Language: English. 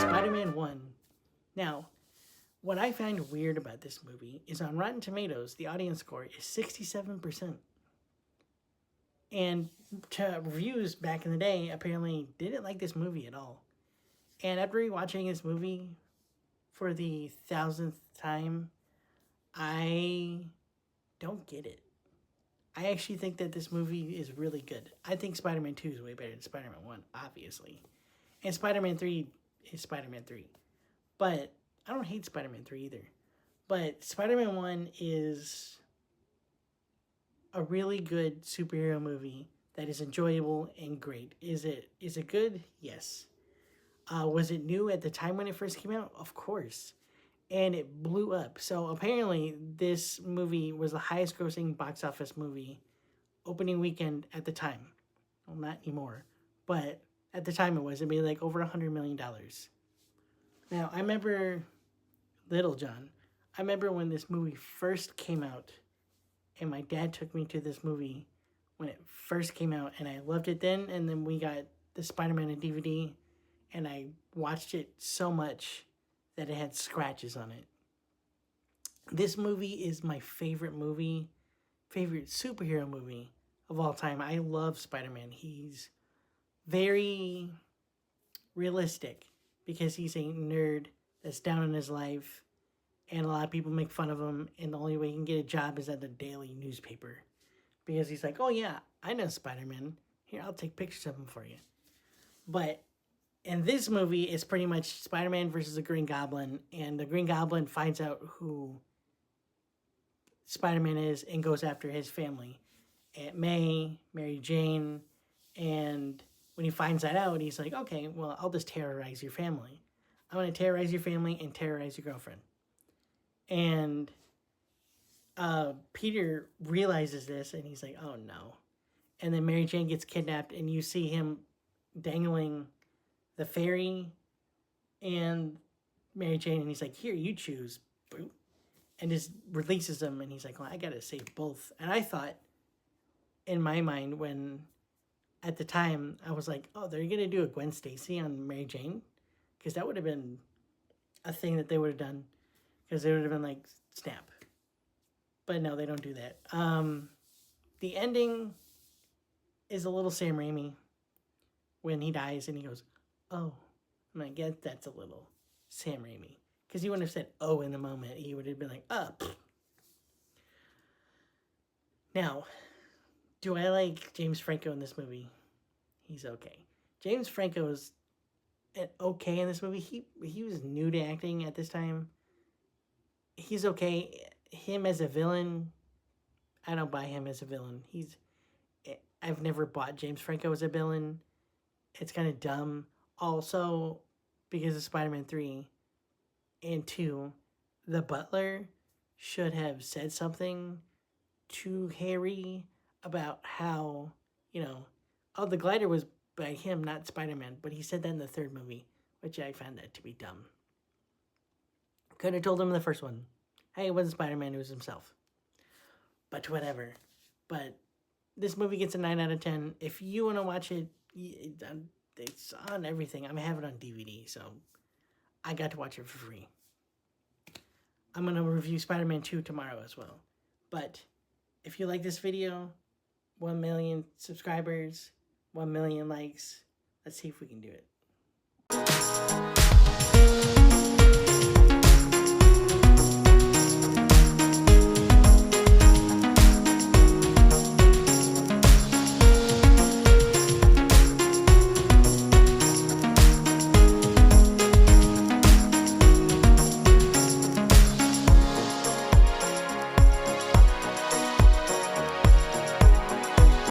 Spider-Man 1. Now, what I find weird about this movie is on Rotten Tomatoes, the audience score is 67%. And to reviews back in the day apparently didn't like this movie at all. And after rewatching this movie for the thousandth time, I don't get it. I actually think that this movie is really good. I think Spider Man 2 is way better than Spider Man 1, obviously. And Spider Man 3 is Spider Man 3. But I don't hate Spider Man 3 either. But Spider Man 1 is a really good superhero movie that is enjoyable and great. Is it good? Yes. Was it new at the time when it first came out? Of course. And it blew up. So apparently, this movie was the highest grossing box office movie opening weekend at the time. Well, not anymore. But at the time, it was. It made like over $100 million. Now, I remember Little John. I remember when this movie first came out, and my dad took me to this movie when it first came out, and I loved it then. And then we got the Spider-Man on DVD, and I watched it so much that it had scratches on it. This movie is my favorite superhero movie of all time. I love Spider-Man. He's very realistic because he's a nerd that's down in his life, and a lot of people make fun of him, and the only way he can get a job is at the daily newspaper because he's like, oh yeah, I know Spider-Man. Here, I'll take pictures of him for you. But in this movie, it's pretty much Spider-Man versus the Green Goblin, and the Green Goblin finds out who Spider-Man is and goes after his family. Aunt May, Mary Jane, and when he finds that out, he's like, okay, well, I'll just terrorize your family. I'm going to terrorize your family and terrorize your girlfriend. And Peter realizes this, and he's like, oh no. And then Mary Jane gets kidnapped, and you see him dangling the fairy and Mary Jane, and he's like, here, you choose. Boop. And just releases them, and he's like, well, I gotta save both. And I thought, in my mind, when at the time, I was like, oh, they're gonna do a Gwen Stacy on Mary Jane? Because that would have been a thing that they would have done. Because they would have been like, snap. But no, they don't do that. The ending is a little Sam Raimi when he dies and he goes, oh. And I guess that's a little Sam Raimi. Because he wouldn't have said, oh, in the moment. He would have been like, oh. Now, do I like James Franco in this movie? He's okay. James Franco is okay in this movie. He was new to acting at this time. He's okay. Him as a villain, I don't buy him as a villain. I've never bought James Franco as a villain. It's kind of dumb. Also, because of Spider-Man 3 and 2, the butler should have said something to Harry about how, oh, the glider was by him, not Spider-Man. But he said that in the third movie, which I found that to be dumb. Could have told him in the first one, hey, it wasn't Spider-Man, it was himself. But whatever. But this movie gets a 9 out of 10. If you want to watch it, it's on everything. I have it on DVD, so I got to watch it for free. I'm going to review Spider-Man 2 tomorrow as well. But if you like this video, 1 million subscribers, 1 million likes, let's see if we can do it.